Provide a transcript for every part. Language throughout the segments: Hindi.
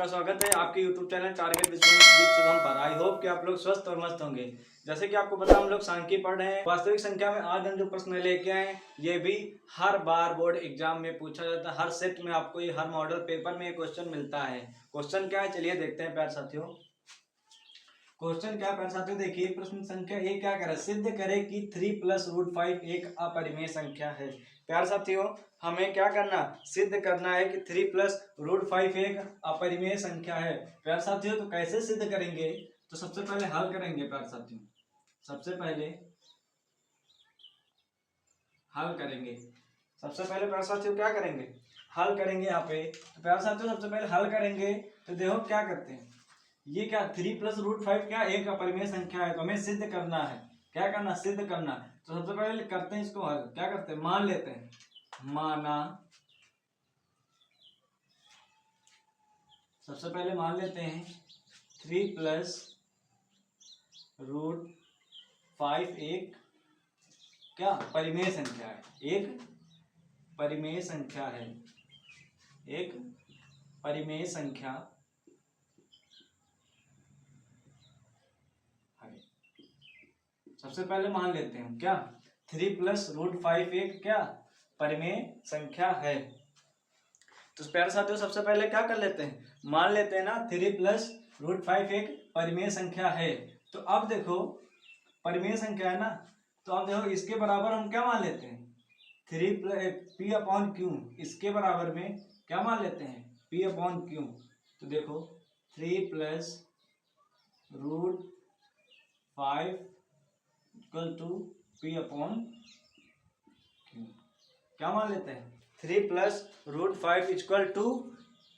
आपका स्वागत है आपके YouTube channel target with Shubham पर। आई होप कि आप लोग स्वस्थ और मस्त होंगे। जैसे कि आपको पता हम लोग सांख्यिकी पढ़ रहे हैं। वास्तविक संख्या में आज हम जो प्रश्न लेके आए ये भी हर बार बोर्ड एग्जाम में पूछा जाता है। हर शिफ्ट में आपको ये हर मॉडल पेपर में ये क्वेश्चन मिलता है। क्वेश्चन क्या है चलिए देखते हैं प्यारे साथियों। क्वेश्चन क्या प्यारे साथियों देखिए, प्रश्न संख्या एक क्या करे, सिद्ध करे कि 3 + √5 एक अपरिमेय संख्या है। प्यारे साथियों हमें क्या करना, सिद्ध करना है कि 3 + √5 एक अपरिमेय संख्या है। प्यारे साथियों तो कैसे सिद्ध करेंगे, तो सबसे पहले हल करेंगे। प्यारे साथियों सबसे पहले हल करेंगे। सबसे पहले प्यारे साथियों क्या करेंगे, हल करेंगे। यहाँ पे तो प्यारे साथियों सबसे पहले हल करेंगे तो देखो क्या करते हैं, ये क्या 3 + √5 क्या एक अपरिमेय संख्या है, तो हमें सिद्ध करना है। क्या करना, सिद्ध करना। तो सबसे पहले करते हैं इसको हल। क्या करते हैं, मान लेते हैं, माना। सबसे पहले मान लेते हैं 3 + √5 एक क्या परिमेय संख्या है, एक परिमेय संख्या है, एक परिमेय संख्या है। सबसे पहले मान लेते हैं क्या 3 + √5 एक क्या परिमेय संख्या है। तो प्यारे साथियों सबसे पहले क्या कर लेते हैं, मान लेते हैं ना 3 + √5 एक परिमेय संख्या है। तो अब देखो परिमेय संख्या है ना, तो अब देखो इसके बराबर हम क्या मान लेते हैं, 3 P/Q, इसके बराबर में क्या मान लेते हैं, P/Q। तो देखो 3 + √5 = P/Q। क्या मान लेते हैं, 3 + √5 =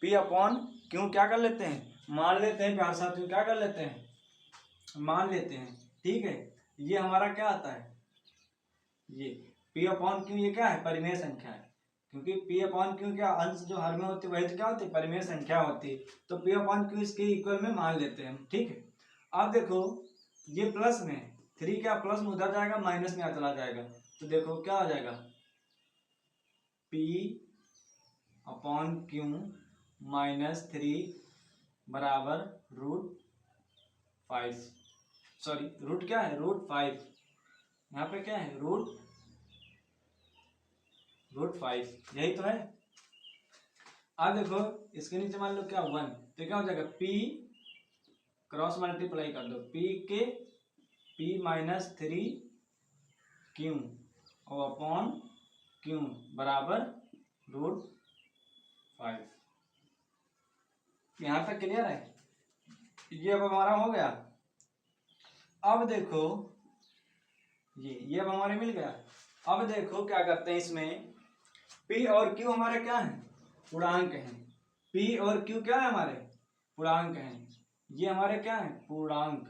P/Q। क्या कर लेते हैं, मान लेते हैं प्यारे साथियों, क्या कर लेते हैं, मान लेते हैं। ठीक है, ये हमारा क्या आता है, ये P/Q ये क्या है, परिमेय संख्या है। क्योंकि P/Q क्या अंश जो हर में होती है वही तो क्या होती है, परिमेय संख्या होती है। तो P/Q इसके इक्वल में मान लेते हैं। ठीक है, अब देखो ये प्लस में 3 क्या प्लस में उधर जाएगा, माइनस में चला जाएगा। तो देखो क्या हो जाएगा, P/Q -3 बराबर √5, सॉरी रूट क्या है, √5। यहाँ पे क्या है, √5, यही तो है। अब देखो इसके नीचे मान लो क्या 1, तो क्या हो जाएगा, P क्रॉस मल्टीप्लाई कर दो, P के P -3Q और अपॉन Q बराबर √5। यहाँ तक क्लियर है, ये अब हमारा हो गया। अब देखो ये अब हमारे मिल गया। अब देखो क्या करते हैं, इसमें P और Q हमारे क्या हैं, पूर्णांक हैं। P और Q क्या है, हमारे पूर्णांक हैं। ये हमारे क्या है, पूर्णांक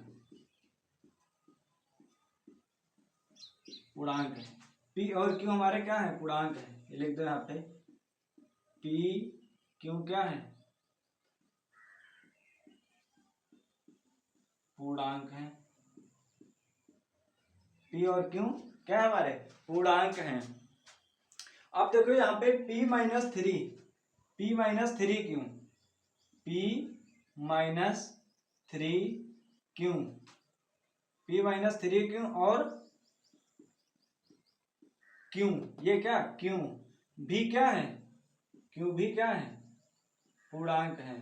है। P और Q हमारे क्या है, पूर्णांक है। ये लिख दो यहाँ पे, P Q क्या है, पूर्णांक है। P और Q क्या है, हमारे पूर्णांक हैं। अब देखो यहाँ पे P - 3 क्यों, P - 3 क्यों, P - 3 क्यों और क्यों, ये क्या क्यों भी क्या है, क्यों भी क्या है, पूर्णांक है।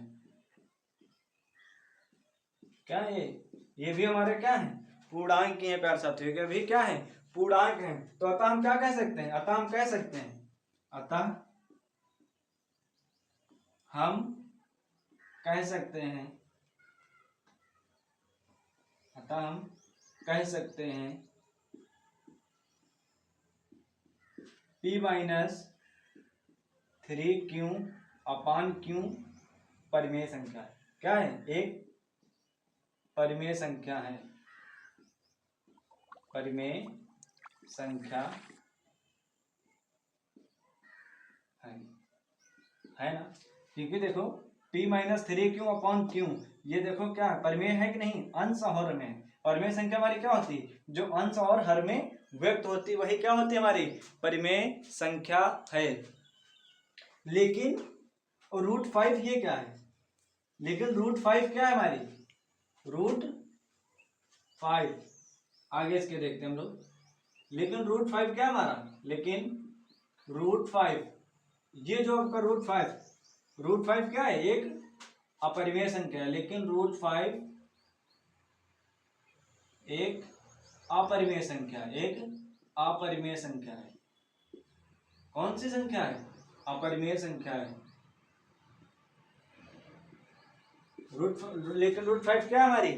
क्या है ये भी हमारे क्या है, पूर्णांक ही है प्यारे साथियों, क्या भी क्या है, पूर्णांक है। तो अतः हम क्या कह सकते हैं, अतः हम कह सकते हैं, अतः हम कह सकते हैं, अतः हम कह सकते हैं P - 3Q/Q परिमेय संख्या है। क्या है, एक परिमेय संख्या है, परिमेय संख्या है ना। क्योंकि देखो P - 3Q/Q ये देखो क्या परिमेय है कि नहीं, अंश और हर में। परिमेय संख्या हमारी क्या होती है, जो अंश और हर में व्यक्त होती वही क्या होती है, हमारी परिमेय संख्या है। लेकिन √5 ये क्या है, लेकिन रूट 5 क्या है हमारी, रूट 5। आगे इसके देखते हैं हम लोग। लेकिन रूट 5 क्या है हमारा, लेकिन रूट 5, ये जो आपका रूट 5 क्या है, एक अपरिमेय संख्या है। लेकिन रूट 5 एक अपरिमेय संख्या है, एक अपरिमेय संख्या है। कौन सी संख्या है, अपरिमेय संख्या है। लेकिन रूट 5 क्या है हमारी,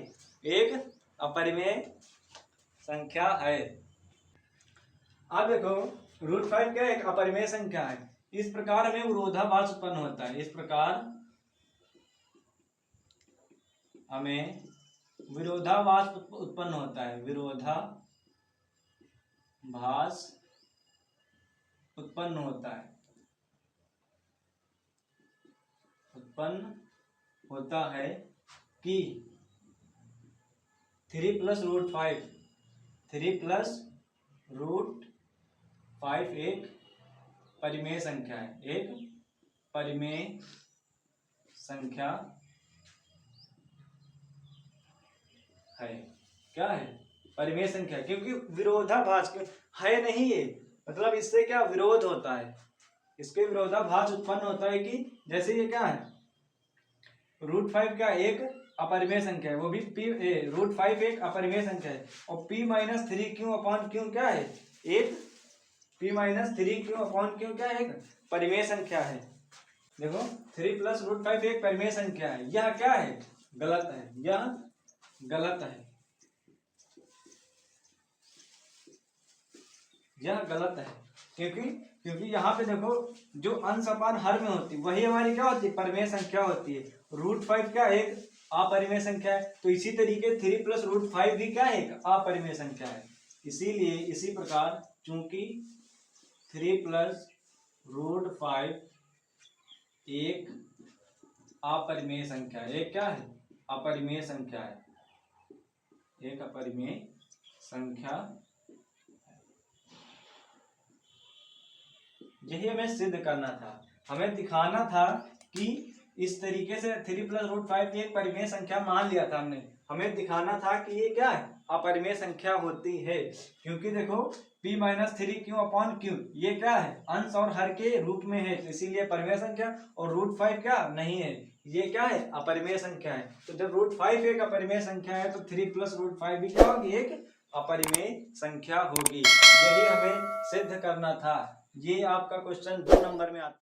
एक अपरिमेय संख्या है। अब देखो रूट 5 क्या है, एक अपरिमेय संख्या है। इस प्रकार हमें विरोधाभास उत्पन्न होता है, इस प्रकार हमें विरोधाभास उत्पन्न होता है, विरोधाभास उत्पन्न होता है, उत्पन्न होता है कि 3 प्लस रूट 5 एक परिमेय संख्या है, एक परिमेय संख्या है। क्या है, परिमेय संख्या, क्योंकि विरोधाभास है नहीं है, मतलब इससे क्या विरोध होता है, इसके विरोधाभास उत्पन्न होता है कि जैसे ये क्या है, रूट 5 क्या एक अपरिमेय संख्या है, वो भी रूट 5 एक अपरिमेय संख्या है। और p माइनस 3 क्यों अपॉन क्यों क्या है, एक p माइनस 3 क्यों अपॉन क्यों क्या है, एक परिमेय संख्या है। देखो 3 प्लस रूट 5 एक परिमेय संख्या है, यह क्या है, गलत है, यह गलत है, यह गलत है। क्योंकि यहाँ पे देखो जो अंश अपान हर में होती है वही हमारी क्या होती है, परिमेय संख्या होती है। रूट 5 क्या एक अपरिमेय संख्या है, तो इसी तरीके 3 प्लस रूट 5 भी क्या है, एक अपरिमेय संख्या है। इसीलिए इसी प्रकार चूंकि 3 प्लस रूट 5 एक अपरिमेय संख्या है, एक क्या है, अपरिमेय संख्या है, एक अपरिमेय संख्या। यही हमें सिद्ध करना था, हमें दिखाना था कि इस तरीके से 3 प्लस रूट 5 एक परिमेय संख्या मान लिया था हमने, हमें दिखाना था कि ये क्या है, अपरिमेय संख्या होती है। क्योंकि देखो p माइनस 3 क्यों अपॉन क्यों, ये क्या है, अंश और हर के रूप में है, तो इसीलिए परिमेय संख्या। और रूट 5 क्या नहीं है, ये क्या है, अपरिमेय संख्या है। तो जब रूट 5 एक अपरिमेय संख्या है तो 3 प्लस रूट 5 भी क्या होगी, एक अपरिमेय संख्या होगी। यही हमें सिद्ध करना था। ये आपका क्वेश्चन 2 नंबर में आता है।